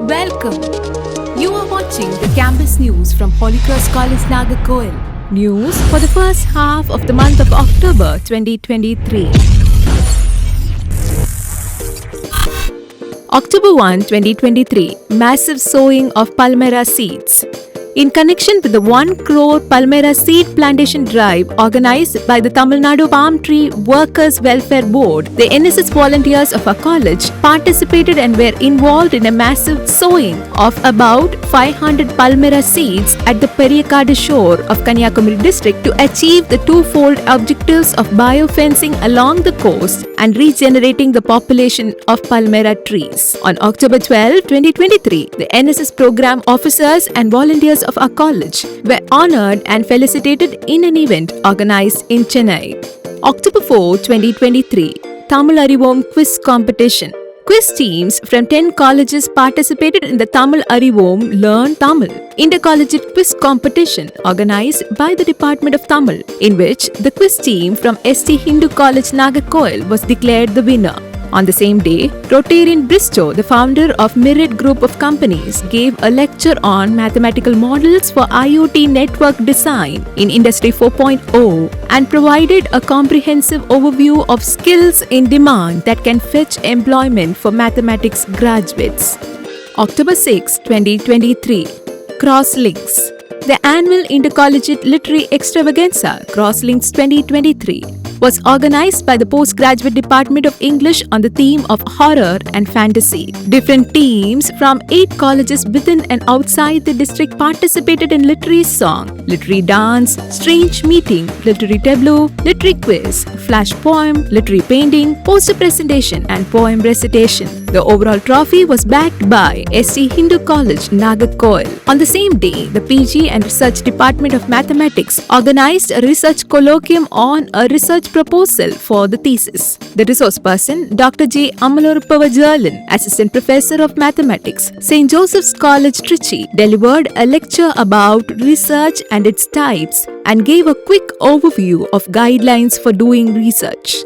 Welcome. You are watching the campus news from Holy Cross College Nagercoil. News for the first half of the month of October 2023. October 1, 2023. Massive sowing of Palmyra seeds. In connection with the 1 crore Palmyra seed plantation drive organized by the Tamil Nadu Palm Tree Workers Welfare Board, the NSS volunteers of our college participated and were involved in a massive sowing of about 500 Palmyra seeds at the Periyakadu shore of Kanyakumari district to achieve the twofold objectives of biofencing along the coast and regenerating the population of Palmyra trees. On October 12, 2023, the NSS program officers and volunteers of our college were honored and felicitated in an event organized in Chennai. October 4, 2023, Tamil Arivom Quiz Competition. Quiz teams from 10 colleges participated in the Tamil Arivom Learn Tamil intercollegiate quiz competition organized by the Department of Tamil, in which the quiz team from ST Hindu College Nagercoil was declared the winner. On the same day, Rotarian Bristow, the founder of Myriad Group of Companies, gave a lecture on mathematical models for IoT network design in Industry 4.0 and provided a comprehensive overview of skills in demand that can fetch employment for mathematics graduates. October 6, 2023. Crosslinks. The annual Intercollegiate Literary Extravaganza, Crosslinks 2023, was organized by the Postgraduate Department of English on the theme of horror and fantasy. Different teams from 8 colleges within and outside the district participated in literary song, literary dance, strange meeting, literary tableau, literary quiz, flash poem, literary painting, poster presentation and poem recitation. The overall trophy was backed by ST Hindu College, Nagercoil. On the same day, the PG and Research Department of Mathematics organized a research colloquium on a research proposal for the thesis. The resource person, Dr. J. Amalorupavajalan, Assistant Professor of Mathematics, St. Joseph's College, Trichy, delivered a lecture about research and its types and gave a quick overview of guidelines for doing research.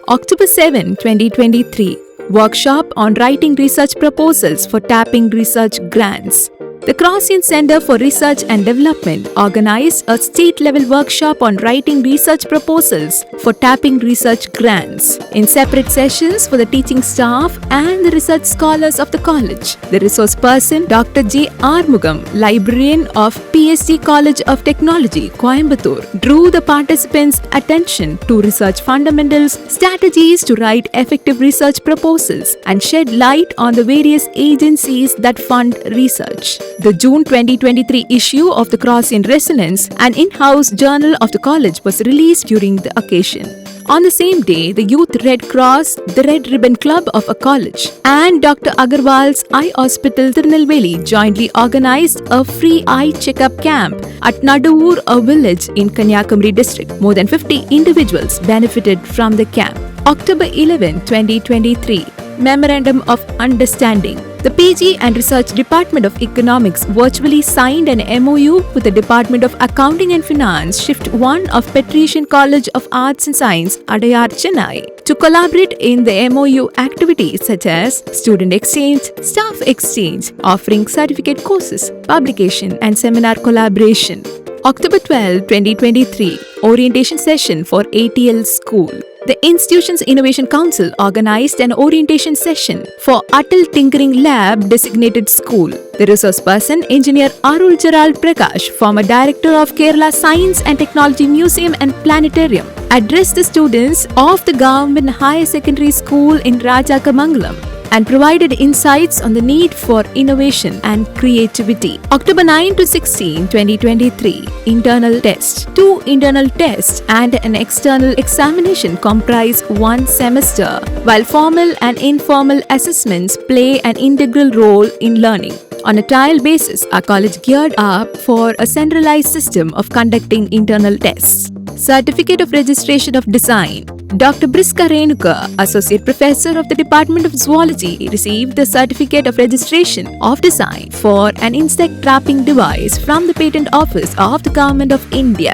October 7, 2023. Workshop on writing research proposals for tapping research grants. The Crossian Center for Research and Development organized a state-level workshop on writing research proposals for tapping research grants in separate sessions for the teaching staff and the research scholars of the college. The resource person, Dr. J. Armugam, librarian of PSD College of Technology, Coimbatore, drew the participants' attention to research fundamentals, strategies to write effective research proposals, and shed light on the various agencies that fund research. The June 2023 issue of the Crossian Resonance, an in-house journal of the college, was released during the occasion. On the same day, the Youth Red Cross, the Red Ribbon Club of a college, and Dr. Agarwal's Eye Hospital Tirunelveli jointly organized a free eye checkup camp at Nadavur, a village in Kanyakumari district. More than 50 individuals benefited from the camp. October 11, 2023. Memorandum of Understanding. The PG and Research Department of Economics virtually signed an MOU with the Department of Accounting and Finance, Shift 1 of Patrician College of Arts and Science, Adayar, Chennai, to collaborate in the MOU activities such as student exchange, staff exchange, offering certificate courses, publication and seminar collaboration. October 12, 2023, Orientation Session for ATL School. The Institution's Innovation Council organized an orientation session for Atal Tinkering Lab designated school. The resource person, Engineer Arul Gerald Prakash, former Director of Kerala Science and Technology Museum and Planetarium, addressed the students of the Government Higher Secondary School in Rajakamangalam and provided insights on the need for innovation and creativity. October 9 to 16, 2023, internal test. 2 internal tests and an external examination comprise 1 semester, while formal and informal assessments play an integral role in learning. On a trial basis, our college geared up for a centralized system of conducting internal tests. Certificate of Registration of Design. Dr. Briska Renuka, Associate Professor of the Department of Zoology, received the Certificate of Registration of Design for an insect trapping device from the Patent Office of the Government of India.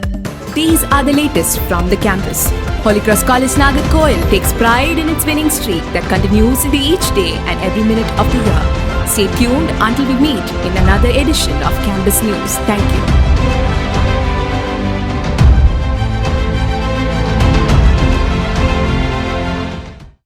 These are the latest from the campus. Holy Cross College Nagercoil takes pride in its winning streak that continues into each day and every minute of the year. Stay tuned until we meet in another edition of Campus News. Thank you.